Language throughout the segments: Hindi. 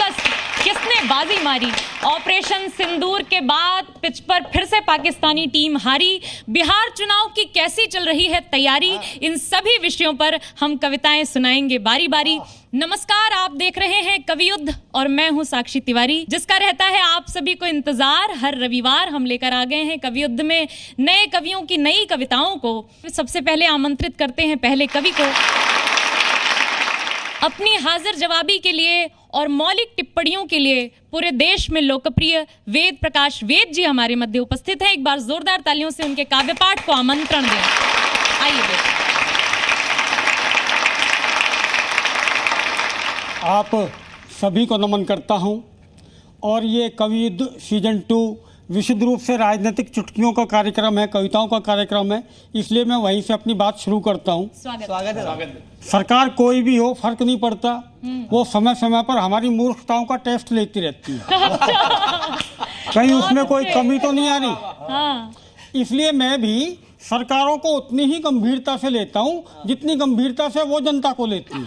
शिकस्त, किसने बाजी मारी? ऑपरेशन सिंदूर के बाद पिच पर फिर से पाकिस्तानी टीम हारी। बिहार चुनाव की कैसी चल रही है तैयारी? इन सभी विषयों पर हम कविताएं सुनाएंगे बारी बारी। नमस्कार, आप देख रहे हैं कवि युद्ध और मैं हूं साक्षी तिवारी, जिसका रहता है आप सभी को इंतजार। हर रविवार हम लेकर आ गए हैं कवि युद्ध में नए कवियों की नई कविताओं को। सबसे पहले आमंत्रित करते हैं पहले कवि को अपनी हाजिर जवाबी के लिए और मौलिक टिप्पणियों के लिए पूरे देश में लोकप्रिय वेद प्रकाश वेद जी हमारे मध्य उपस्थित हैं। एक बार जोरदार तालियों से उनके काव्य पाठ को आमंत्रण दें। आइए। आप सभी को नमन करता हूं और ये कवि युद्ध सीजन 2 विशुद्ध रूप से राजनीतिक चुटकियों का कार्यक्रम है, कविताओं का कार्यक्रम है, इसलिए मैं वहीं से अपनी बात शुरू करता हूं। स्वागत है। सरकार कोई भी हो, फर्क नहीं पड़ता, वो समय समय पर हमारी मूर्खताओं का टेस्ट लेती रहती है। कहीं उसमें कोई कमी तो नहीं आ रही। हाँ। इसलिए मैं भी सरकारों को उतनी ही गंभीरता से लेता हूं जितनी गंभीरता से वो जनता को लेती है।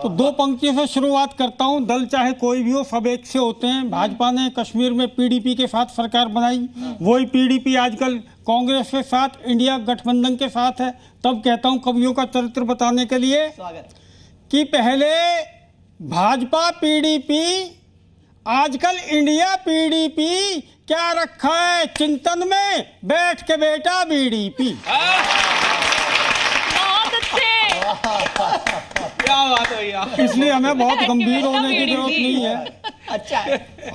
तो दो पंक्तियों से शुरुआत करता हूं। दल चाहे कोई भी हो, सब एक से होते हैं। भाजपा ने कश्मीर में पीडीपी के साथ सरकार बनाई, वही पीडीपी आजकल कांग्रेस के साथ, इंडिया गठबंधन के साथ है। तब कहता हूं कवियों का चरित्र बताने के लिए कि पहले भाजपा पीडीपी, आजकल इंडिया पीडीपी, क्या रखा है चिंतन में बैठ के बेटा बीडीपी। क्या बात है यार। इसलिए हमें बहुत गंभीर होने की जरूरत नहीं है। अच्छा,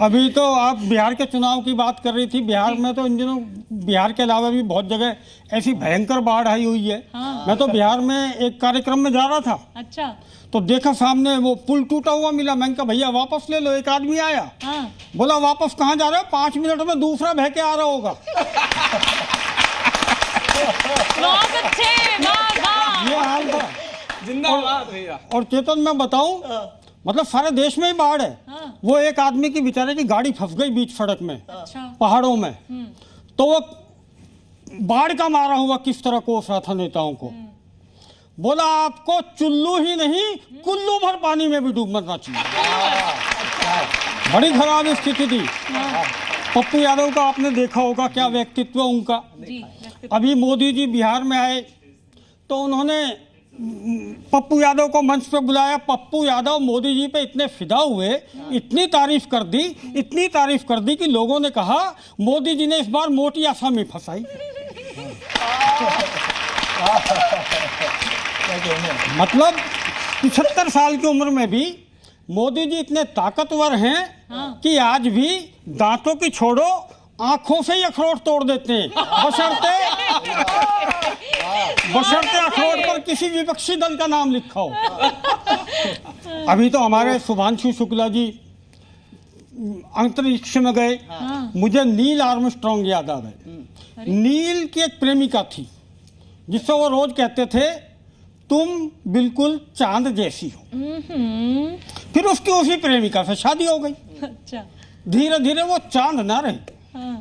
अभी तो आप बिहार के चुनाव की बात कर रही थी। बिहार में तो इन दिनों बिहार के अलावा भी बहुत जगह ऐसी भयंकर बाढ़ आई हुई है। हाँ। मैं तो बिहार में एक कार्यक्रम में जा रहा था। अच्छा। तो देखा सामने वो पुल टूटा हुआ मिला। मैंने कहा भैया वापस ले लो। एक आदमी आया। हाँ। बोला वापस कहाँ जा रहे हो? 5 मिनट में दूसरा बह के आ रहा होगा। बहुत अच्छे, वाह वाह। ये हाल था। जिंदाबाद भैया। और चेतन मैं बताऊं, मतलब सारे देश में ही बाढ़ है। हाँ। वो एक आदमी की बेचारे की गाड़ी फंस गई बीच सड़क में, अच्छा। पहाड़ों में। तो वो बाढ़ का मारा हुआ किस तरह कोस रहा था नेताओं को। बोला आपको चुल्लू ही नहीं कुल्लू भर पानी में भी डूब मरना चाहिए। बड़ी खराब स्थिति थी। पप्पू यादव का आपने देखा होगा, क्या व्यक्तित्व उनका। अभी मोदी जी बिहार में आए तो उन्होंने पप्पू यादव को मंच पे बुलाया। पप्पू यादव मोदी जी पे इतने फिदा हुए, इतनी तारीफ कर दी कि लोगों ने कहा मोदी जी ने इस बार मोटी आसामी फंसाई। मतलब 75 साल की उम्र में भी मोदी जी इतने ताकतवर हैं कि आज भी दांतों की छोड़ो आंखों से ही अखरोट तोड़ देते हैं, बशर्ते अखरोट पर किसी विपक्षी दल का नाम लिखा हो। अभी तो हमारे शुभांशु शुक्ला जी अंतरिक्ष में गए। मुझे नील आर्मस्ट्रॉन्ग याद आ गए। नील की एक प्रेमिका थी जिससे वो रोज कहते थे तुम बिल्कुल चांद जैसी हो। फिर उसकी उसी प्रेमिका से शादी हो गई। अच्छा। धीरे धीरे वो चांद ना रही। हाँ।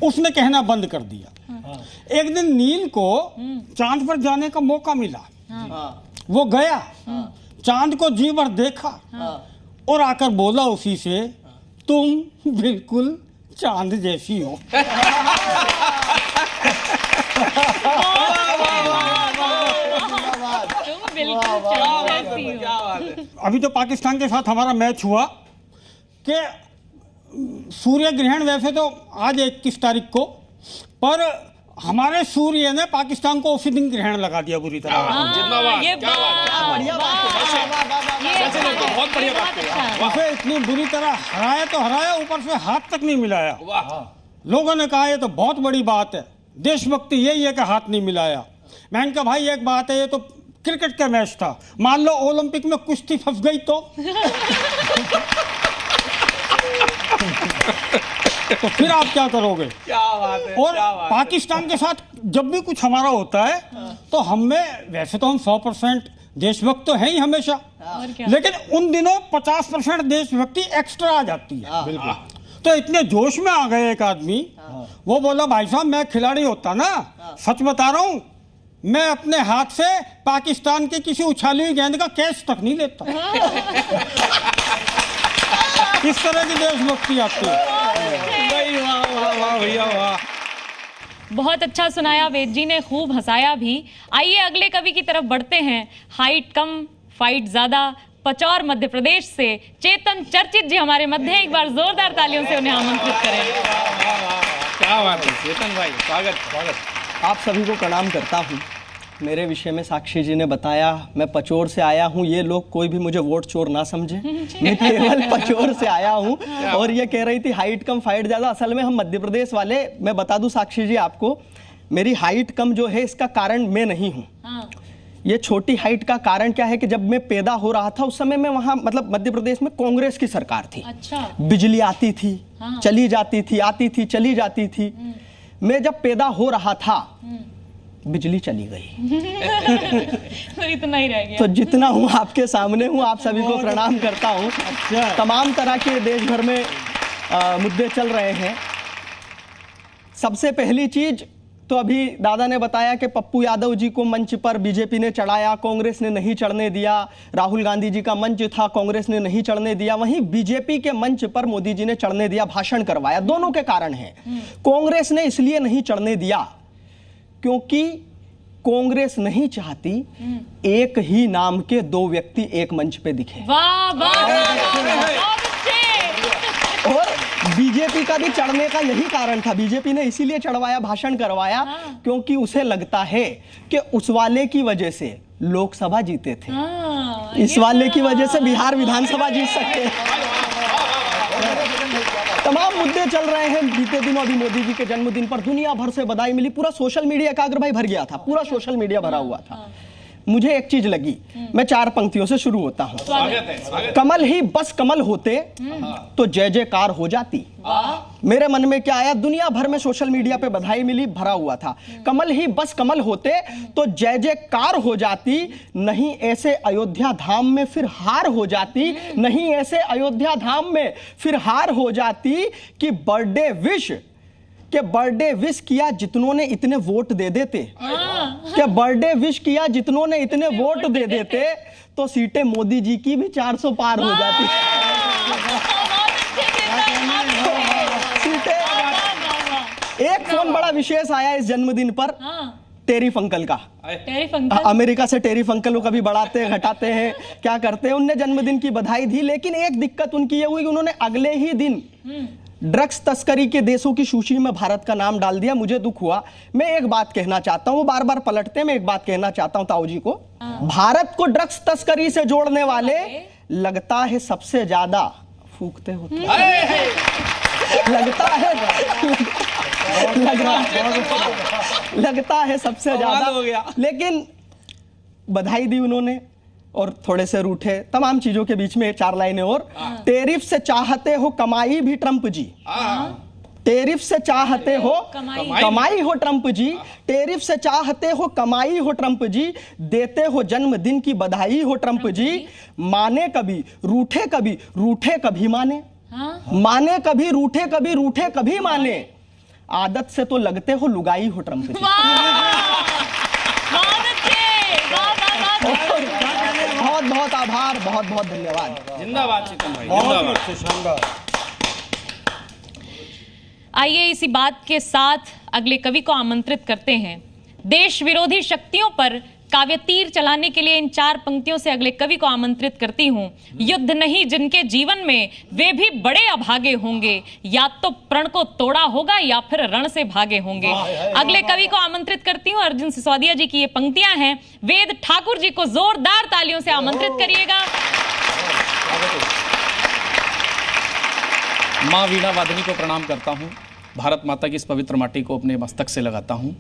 उसने कहना बंद कर दिया। हाँ। एक दिन नील को चांद पर जाने का मौका मिला। हाँ। वो गया। हाँ। चांद को जी भर देखा। हाँ। और आकर बोला उसी से तुम बिल्कुल चांद जैसी हो। अभी तो पाकिस्तान के साथ हमारा मैच हुआ कि सूर्य ग्रहण वैसे तो आज 21 तारीख को, पर हमारे सूर्य ने पाकिस्तान को उसी दिन ग्रहण लगा दिया बुरी तरह। वैसे इतनी बुरी तरह हराया तो हराया, ऊपर से हाथ तक नहीं मिलाया। लोगों ने कहा ये तो बहुत बड़ी बात है, देशभक्ति यही है कि हाथ नहीं मिलाया। मैंने कहा भाई एक बात है, ये तो क्रिकेट का मैच था, मान लो ओलंपिक में कुश्ती फंस गई तो तो फिर आप क्या करोगे? क्या बात है। और पाकिस्तान के साथ जब भी कुछ हमारा होता है तो हमें, वैसे तो हम 100% देशभक्त तो है ही हमेशा, लेकिन उन दिनों 50% देशभक्ति एक्स्ट्रा आ जाती है। बिल्कुल। तो इतने जोश में आ गए एक आदमी, वो बोला भाई साहब मैं खिलाड़ी होता ना, सच बता रहा हूँ, मैं अपने हाथ से पाकिस्तान की किसी उछाली हुई गेंद का कैच तक नहीं लेता। इस तरह की देशभक्ति आपकी। वाह वाह वाह भैया वाह। बहुत अच्छा सुनाया, वेद जी ने खूब हंसाया भी। आइए अगले कवि की तरफ बढ़ते हैं। हाइट कम फाइट ज्यादा, पचौर मध्य प्रदेश से चेतन चर्चित जी हमारे मध्य हैं। एक बार जोरदार तालियों से उन्हें आमंत्रित करें। क्या बात है चेतन भाई, स्वागत। आप सभी को प्रणाम करता हूँ। मेरे विषय में साक्षी जी ने बताया, मैं पचौर से आया हूँ। ये लोग कोई भी मुझे वोट चोर ना समझे, मैं केवल पचौर से आया हूँ। और ये कह रही थी हाइट कम फाइट ज़्यादा। असल में हम मध्य प्रदेश वाले, मैं बता दूँ साक्षी जी आपको, मेरी हाइट कम जो है इसका कारण मैं नहीं हूँ। ये छोटी हाइट का कारण क्या है कि जब मैं पैदा हो रहा था उस समय में वहाँ मतलब मध्य प्रदेश में कांग्रेस की सरकार थी। अच्छा। बिजली आती थी, चली जाती थी, आती थी, चली जाती थी। मैं जब पैदा हो रहा था बिजली चली गई। फिर इतना ही रह गया। तो जितना हूँ आपके सामने हूँ, आप सभी को प्रणाम करता हूँ। तमाम तरह के देश भर में मुद्दे चल रहे हैं। सबसे पहली चीज तो अभी दादा ने बताया कि पप्पू यादव जी को मंच पर बीजेपी ने चढ़ाया, कांग्रेस ने नहीं चढ़ने दिया। राहुल गांधी जी का मंच था, कांग्रेस ने नहीं चढ़ने दिया। वहीं बीजेपी के मंच पर मोदी जी ने चढ़ने दिया, भाषण करवाया। दोनों के कारण हैं। कांग्रेस ने इसलिए नहीं चढ़ने दिया क्योंकि कांग्रेस नहीं चाहती एक ही नाम के दो व्यक्ति एक मंच पे दिखे। वाह वाह। और बीजेपी का भी चढ़ने का यही कारण था। बीजेपी ने इसीलिए चढ़वाया, भाषण करवाया, क्योंकि उसे लगता है कि उस वाले की वजह से लोकसभा जीते थे, इस वाले की वजह से बिहार विधानसभा जीत सकते हैं। तमाम मुद्दे चल रहे हैं। बीते दिनों अभी मोदी जी के जन्मदिन पर दुनिया भर से बधाई मिली। पूरा सोशल मीडिया एकाग्र भाई भर गया था, पूरा सोशल मीडिया भरा हुआ था। मुझे एक चीज लगी, मैं 4 पंक्तियों से शुरू होता हूं। कमल ही बस कमल होते तो जय जयकार हो जाती। मेरे मन में क्या आया, दुनिया भर में सोशल मीडिया पे बधाई मिली, भरा हुआ था। कमल ही बस कमल होते तो जय जयकार हो जाती, नहीं ऐसे अयोध्या धाम में फिर हार हो जाती, नहीं ऐसे अयोध्या धाम में फिर हार हो जाती कि बर्थडे विश किया जितनों ने इतने वोट दे देते, कि बर्थडे विश किया जितनों ने इतने वोट दे देते तो सीटें मोदी जी की भी 400 पार हो जाती। सीटें। एक फोन बड़ा विशेष आया इस जन्मदिन पर, टेरिफ अंकल का। अमेरिका से टेरिफ अंकल को कभी बढ़ाते हैं, घटाते हैं, क्या करते हैं। उनने जन्मदिन की बधाई दी, लेकिन एक दिक्कत उनकी ये हुई कि उन्होंने अगले ही दिन ड्रग्स तस्करी के देशों की सूची में भारत का नाम डाल दिया। मुझे दुख हुआ। मैं एक बात कहना चाहता हूं, वो बार बार पलटते हैं, मैं एक बात कहना चाहता हूं ताऊ जी को। भारत को ड्रग्स तस्करी से जोड़ने वाले लगता है सबसे ज्यादा फूकते होते लगता है सबसे ज्यादा। लेकिन बधाई दी उन्होंने और थोड़े से रूठे। तमाम चीजों के बीच में 4 लाइनें और। टेरिफ से चाहते हो कमाई भी ट्रंप जी, टेरिफ से चाहते हो कमाई हो ट्रंप जी, टेरिफ से चाहते हो कमाई हो ट्रंप जी, देते हो जन्मदिन की बधाई हो ट्रंप जी। माने कभी रूठे कभी, रूठे कभी माने, माने कभी रूठे कभी, रूठे कभी माने। आदत से तो लगते हो लुगाई हो ट्रंप जी। बहुत बहुत आभार, बहुत बहुत धन्यवाद। जिंदाबाद चेतन भाई, जिंदाबाद। आइए इसी बात के साथ अगले कवि को आमंत्रित करते हैं। देश विरोधी शक्तियों पर काव्य तीर चलाने के लिए इन 4 पंक्तियों से अगले कवि को आमंत्रित करती हूं। युद्ध नहीं जिनके जीवन में वे भी बड़े अभागे होंगे, या तो प्रण को तोड़ा होगा या फिर रण से भागे होंगे। अगले कवि को आमंत्रित करती हूं। अर्जुन सिसोदिया जी की ये पंक्तियां हैं। वेद ठाकुर जी को जोरदार तालियों से आमंत्रित करिएगा। माँ वीणा वादनी को प्रणाम करता हूँ। भारत माता की इस पवित्र माटी को अपने मस्तक से लगाता हूँ।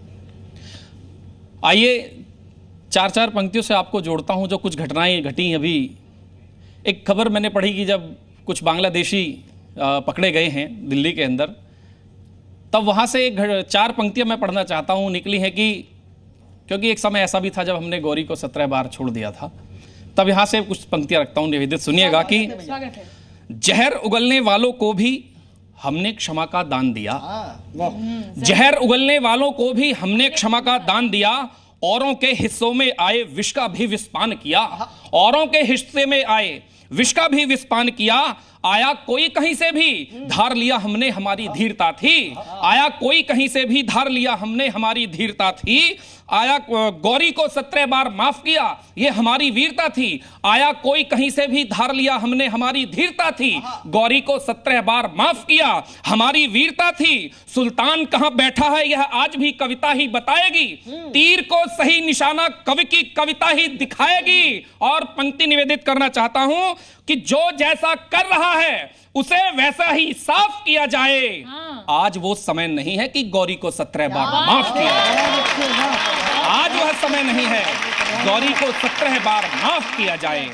आइए 4 पंक्तियों से आपको जोड़ता हूं जो कुछ घटनाएं घटी अभी। एक खबर मैंने पढ़ी कि जब कुछ बांग्लादेशी पकड़े गए हैं दिल्ली के अंदर, तब वहां से 4 पंक्तियां मैं पढ़ना चाहता हूं निकली है कि क्योंकि एक समय ऐसा भी था जब हमने गौरी को 17 बार छोड़ दिया था। तब यहां से कुछ पंक्तियां रखता हूं, निवेदित सुनिएगा कि जहर उगलने वालों को भी हमने क्षमा का दान दिया, जहर उगलने वालों को भी हमने क्षमा का दान दिया, औरों के हिस्सों में आए विष का भी विषपान किया, औरों के हिस्से में आए विष का भी विषपान किया। आया कोई कहीं से भी धार लिया हमने हमारी धीरता थी, आया कोई कहीं से भी धार लिया हमने हमारी धीरता थी। आया गौरी को 17 बार माफ किया, ये हमारी वीरता थी। आया कोई कहीं से भी धार लिया हमने हमारी धीरता थी, गौरी को 17 बार माफ किया, हमारी वीरता थी। सुल्तान कहां बैठा है यह आज भी कविता ही बताएगी, तीर को सही निशाना कवि की कविता ही दिखाएगी। और पंक्ति निवेदित करना चाहता हूं कि जो जैसा कर रहा है उसे वैसा ही साफ किया जाए। आज वो समय नहीं है कि गौरी को 17 बार माफ किया जाए, आज वह समय नहीं है गौरी को 17 बार माफ किया जाए।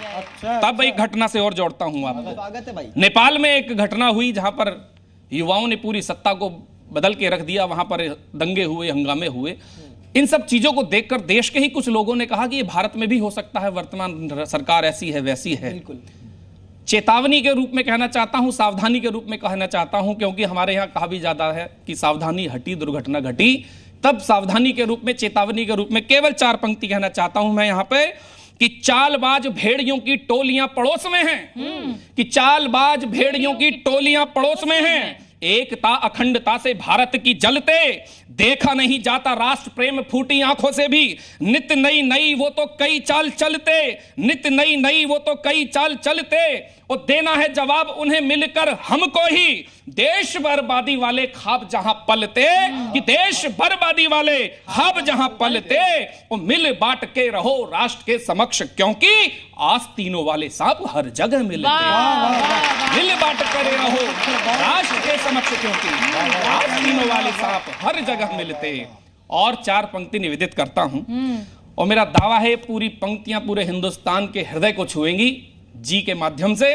तब एक घटना से और जोड़ता हूं आपको। नेपाल में एक घटना हुई जहां पर युवाओं ने पूरी सत्ता को बदल के रख दिया, वहां पर दंगे हुए, हंगामे हुए। इन सब चीजों को देखकर देश के ही कुछ लोगों ने कहा कि ये भारत में भी हो सकता है, वर्तमान सरकार ऐसी है वैसी है। बिल्कुल चेतावनी के रूप में कहना चाहता हूं, सावधानी के रूप में कहना चाहता हूं, क्योंकि हमारे यहां कहा भी जाता है कि सावधानी हटी दुर्घटना घटी। तब सावधानी के रूप में, चेतावनी के रूप में केवल 4 पंक्ति कहना चाहता हूं मैं यहां पे कि चालबाज भेड़ियों की टोलियां पड़ोस में हैं, कि चालबाज भेड़ियों की टोलियां पड़ोस में हैं। एकता अखंडता से भारत की जलते, देखा नहीं जाता राष्ट्र प्रेम फूटी आंखों से भी। नित नई नई वो तो कई चाल चलते, नित नई नई वो तो कई चाल चलते। और देना है जवाब उन्हें मिलकर हमको ही, देश बर्बादी वाले ख्वाब जहां पलते, कि देश बर्बादी वाले ख्वाब जहां पलते, वो मिल बांट के रहो राष्ट्र के समक्ष, क्योंकि आस्तीनों वाले सांप हर जगह मिलते। मिल बांट कर रहो राष्ट्र के समक्ष, क्योंकि आस्तीनों वाले सांप हर जगह मिलते। और 4 पंक्ति निवेदित करता हूं, और मेरा दावा है पूरी पंक्तियां पूरे हिंदुस्तान के हृदय को छुएंगी जी के माध्यम से।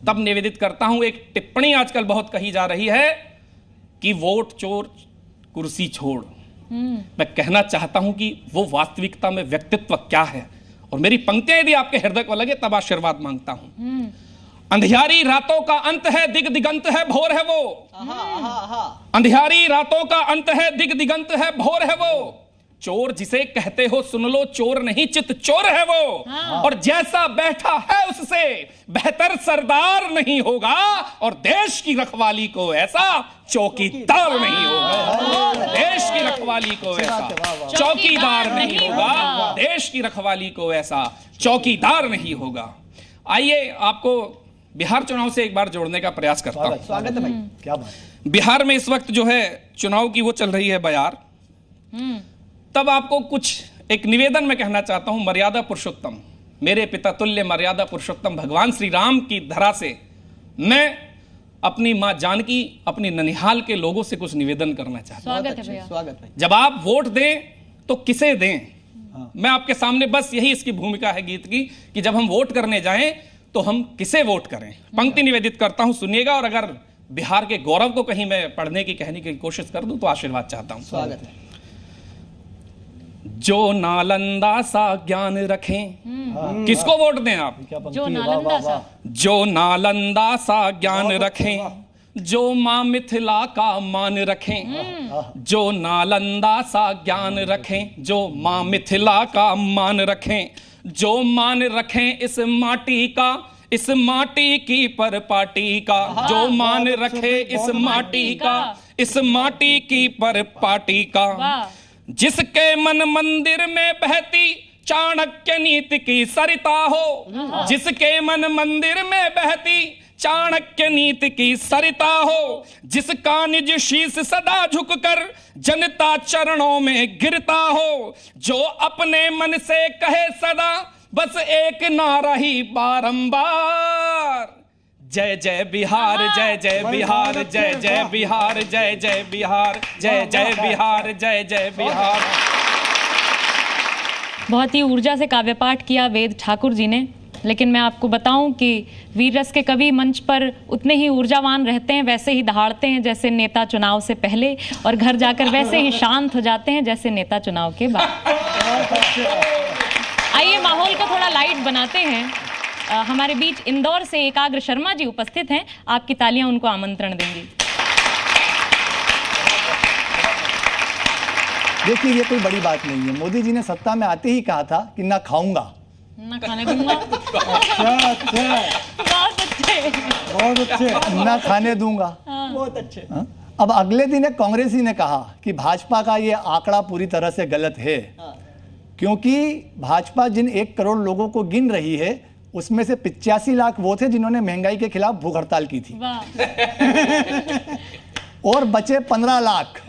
तब निवेदित करता हूं, एक टिप्पणी आजकल बहुत कही जा रही है कि वोट चोर कुर्सी छोड़। मैं कहना चाहता हूं कि वो वास्तविकता में व्यक्तित्व क्या है। और मेरी पंक्तियां यदि आपके हृदय को लगे तब आशीर्वाद मांगता हूं। अंधियारी रातों का अंत है, दिग दिगंत है, भोर है वो। अंधियारी रातों का अंत है, दिग दिगंत है, भोर है वो। चोर जिसे कहते हो सुन लो, चोर नहीं चित चोर है वो। और जैसा बैठा है उससे बेहतर सरदार नहीं होगा, और देश की रखवाली को ऐसा चौकीदार नहीं होगा। देश की रखवाली को ऐसा चौकीदार नहीं होगा, देश की रखवाली को ऐसा चौकीदार नहीं होगा। आइए आपको बिहार चुनाव से एक बार जोड़ने का प्रयास करता हूं। स्वागत है भाई। क्या बात। बिहार में इस वक्त जो है चुनाव की वो चल रही है बयार। तब आपको कुछ एक निवेदन में कहना चाहता हूं। मर्यादा पुरुषोत्तम, मेरे पिता तुल्य मर्यादा पुरुषोत्तम भगवान श्री राम की धरा से मैं अपनी मां जानकी, अपनी ननिहाल के लोगों से कुछ निवेदन करना चाहता हूं। स्वागत है भैया। स्वागत है। जब आप वोट दें तो किसे दें? मैं आपके सामने बस यही इसकी भूमिका है गीत की कि जब हम वोट करने जाएं तो हम किसे वोट करें। पंक्ति निवेदित करता हूं, सुनिएगा। और अगर बिहार के गौरव को कहीं मैं पढ़ने की, कहने की कोशिश कर दूं तो आशीर्वाद चाहता हूं। स्वागत है। जो नालंदा सा ज्ञान रखें, किसको वोट दें आप? जो नालंदा सा, जो नालंदा सा ज्ञान रखें, जो मां मिथिला का मान रखें। जो नालंदा सा ज्ञान रखें, जो मां मिथिला का मान रखें। जो मान रखें इस माटी का, इस माटी की परपाटी का। जो मान रखे इस माटी का, इस माटी की परपाटी का। जिसके मन मंदिर में बहती चाणक्य नीति की सरिता हो। जिसके मन मंदिर में बहती चाणक्य नीति की सरिता हो। जिसका निज शीश सदा झुककर जनता चरणों में गिरता हो। जो अपने मन से कहे सदा बस एक नारा ही बारंबार, जय जय बिहार, जय जय बिहार, जय जय बिहार, जय जय बिहार, जय जय बिहार, जय जय बिहार। बहुत ही ऊर्जा से काव्य पाठ किया वेद ठाकुर जी ने। लेकिन मैं आपको बताऊं कि वीर रस के कवि मंच पर उतने ही ऊर्जावान रहते हैं, वैसे ही दहाड़ते हैं जैसे नेता चुनाव से पहले, और घर जाकर वैसे ही शांत हो जाते हैं जैसे नेता चुनाव के बाद। आइए माहौल को थोड़ा लाइट बनाते हैं। हमारे बीच इंदौर से एकाग्र शर्मा जी उपस्थित हैं। आपकी तालियां उनको आमंत्रण देंगी। देखिए ये कोई बड़ी बात नहीं है। मोदी जी ने सत्ता में आते ही कहा था कि ना खाऊंगा ना खाने दूंगा। बहुत अच्छे ना खाने दूंगा। बहुत अच्छे। हाँ? अब अगले दिन एक कांग्रेसी ने कहा कि भाजपा का ये आंकड़ा पूरी तरह से गलत है, क्योंकि भाजपा जिन 1 करोड़ लोगों को गिन रही है उसमें से 85 लाख वो थे जिन्होंने महंगाई के खिलाफ भूख हड़ताल की थी और बचे 15 लाख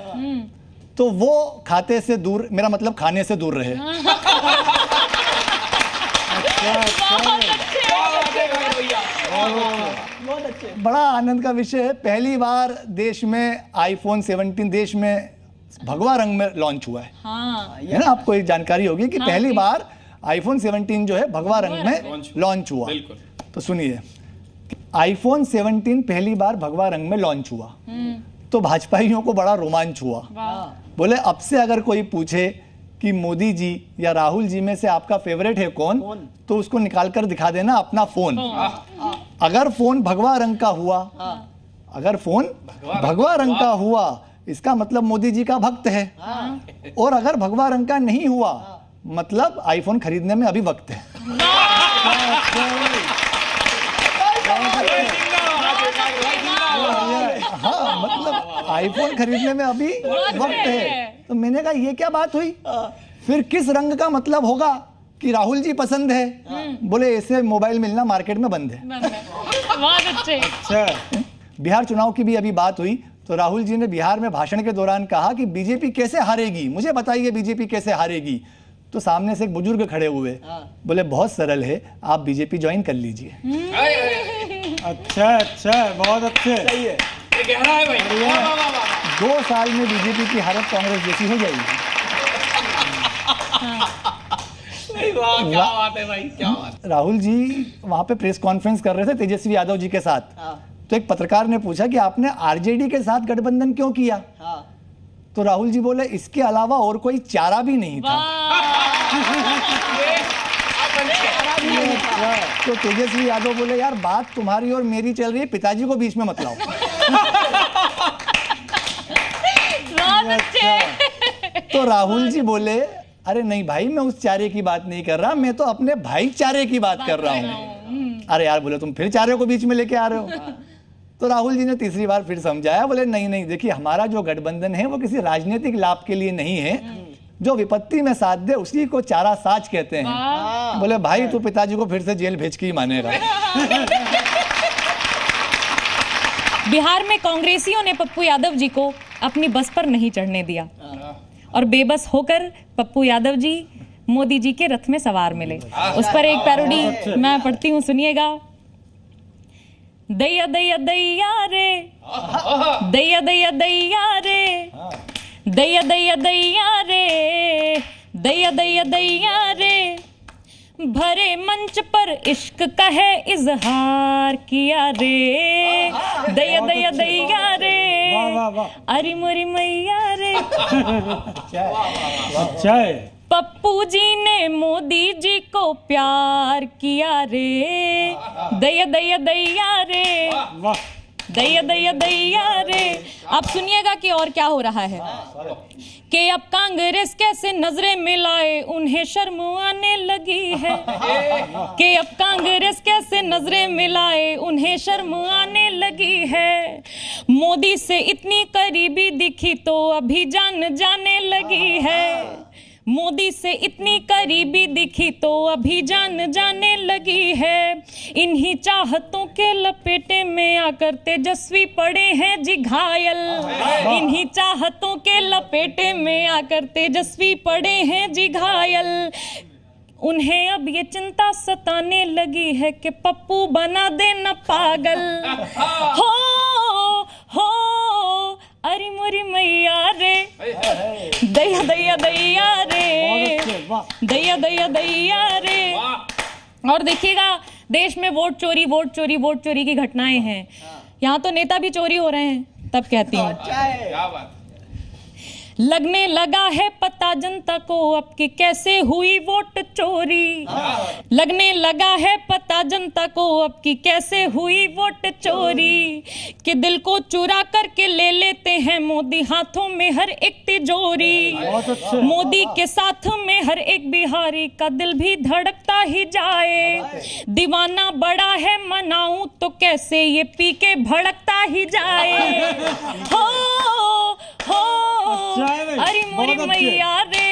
तो वो खाते से दूर, मेरा मतलब खाने से दूर रहे। बहुत अच्छे। बड़ा आनंद का विषय है, पहली बार देश में आईफोन 17 देश में भगवा रंग में लॉन्च हुआ है। हाँ। है ना, आपको एक जानकारी होगी कि पहली बार आईफोन 17 जो है भगवा रंग में लॉन्च हुआ। तो सुनिए, आईफोन 17 पहली बार भगवा रंग में लॉन्च हुआ तो भाजपाइयों को बड़ा रोमांच हुआ। बोले अब से अगर कोई पूछे कि मोदी जी या राहुल जी में से आपका फेवरेट है कौन, तो उसको निकाल कर दिखा देना अपना फोन। अगर फोन भगवा रंग का हुआ, अगर फोन भगवा रंग का हुआ इसका मतलब मोदी जी का भक्त है, और अगर भगवा रंग का नहीं हुआ मतलब आईफोन खरीदने में अभी वक्त है। हाँ, मतलब आईफोन खरीदने में अभी वक्त है। तो मैंने कहा ये क्या बात हुई, फिर किस रंग का मतलब होगा कि राहुल जी पसंद है? बोले ऐसे मोबाइल मिलना मार्केट में बंद है। बहुत अच्छे। बिहार चुनाव की भी अभी बात हुई तो राहुल जी ने बिहार में भाषण के दौरान कहा कि बीजेपी कैसे हारेगी, मुझे बताइए बीजेपी कैसे हारेगी। तो सामने से एक बुजुर्ग खड़े हुए, बोले बहुत सरल है, आप बीजेपी ज्वाइन कर लीजिए। अच्छा, बहुत अच्छे। सही है। 2 साल में बीजेपी की हालत कांग्रेस जैसी हो जाएगी। क्या बात है भाई, क्या बात। राहुल जी वहां पे प्रेस कॉन्फ्रेंस कर रहे थे तेजस्वी यादव जी के साथ, तो एक पत्रकार ने पूछा कि आपने आरजेडी के साथ गठबंधन क्यों किया? तो राहुल जी बोले इसके अलावा और कोई चारा भी नहीं था। तो तेजस्वी यादव बोले यार बात तुम्हारी और मेरी चल रही है, पिताजी को बीच में मत लाओ। तो राहुल जी बोले अरे नहीं भाई, मैं उस चारे की बात नहीं कर रहा, मैं तो अपने भाईचारे की बात कर रहा हूँ। अरे यार, बोले तुम फिर चारे को बीच में लेके आ रहे हो। तो राहुल जी ने तीसरी बार फिर समझाया, बोले नहीं देखिए, हमारा जो गठबंधन है वो किसी राजनीतिक लाभ के लिए नहीं है, जो विपत्ति में साथ दे उसी को चारा साज कहते हैं। बोले भाई तू पिताजी को फिर से जेल भेज के ही मानेगा। बिहार में कांग्रेसियों ने पप्पू यादव जी को अपनी बस पर नहीं चढ़ने दिया और बेबस होकर पप्पू यादव जी मोदी जी के रथ में सवार मिले। उस पर एक पैरोडी मैं पढ़ती हूँ, सुनिएगा। दैया दैया दैया रे, दैया दैया दैया रे, दैया दैया दैया रे, दैया दैया दैया रे, भरे मंच पर इश्क का है इजहार किया रे, दैया दैया दैया रे, अरे मोरी मैया रे। अच्छा है। पप्पू जी ने मोदी जी को प्यार किया रे, दैया दैया दैया रे, दैया दैया दैया रे। अब सुनिएगा कि और क्या हो रहा है कि अब कांग्रेस कैसे नजरें मिलाए उन्हें शर्म आने लगी है, कि अब कांग्रेस कैसे नजरें मिलाए उन्हें शर्म आने लगी है, मोदी से इतनी करीबी दिखी तो अभी जान जाने लगी है, मोदी से इतनी करीबी दिखी तो अभी जान जाने लगी है, इन्हीं चाहतों के लपेटे में आकर तेजस्वी पड़े हैं जी घायल, इन्हीं चाहतों के लपेटे में आकर तेजस्वी पड़े हैं जी घायल, उन्हें अब ये चिंता सताने लगी है कि पप्पू बना देना पागल। हो अरे मोरी मैया रे, दैया दैया दैया रे, दैया दैया दैया रे। और देखिएगा, देश में वोट चोरी की घटनाएं हैं। यहाँ तो नेता भी चोरी हो रहे हैं, तब कहती हूँ। लगने लगा है पता जनता को अब कि कैसे हुई वोट चोरी। लगने लगा है पता जनता को अब कि कैसे हुई वोट चोरी। कि दिल को चुरा करके ले लेते हैं मोदी हाथों में हर एक तिजोरी। मोदी के साथ में हर एक बिहारी का दिल भी धड़कता ही जाए। दीवाना बड़ा है मनाऊं तो कैसे ये पी के भड़कता ही जाए। हो अरे मोरी मैया रे,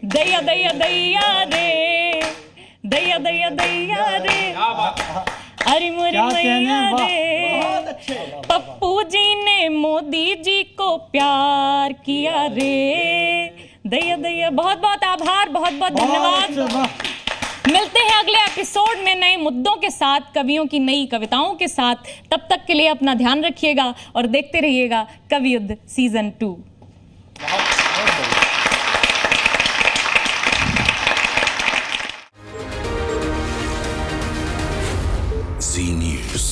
दैया दैया दैया रे, दैया दैया दैया रे, अरे मोरी मैया रे। पप्पू जी ने मोदी जी को प्यार किया रे, दैया दैया। बहुत बहुत आभार, बहुत बहुत धन्यवाद। मिलते हैं अगले एपिसोड में नए मुद्दों के साथ, कवियों की नई कविताओं के साथ। तब तक के लिए अपना ध्यान रखिएगा और देखते रहिएगा कवि युद्ध सीजन 2। Z News.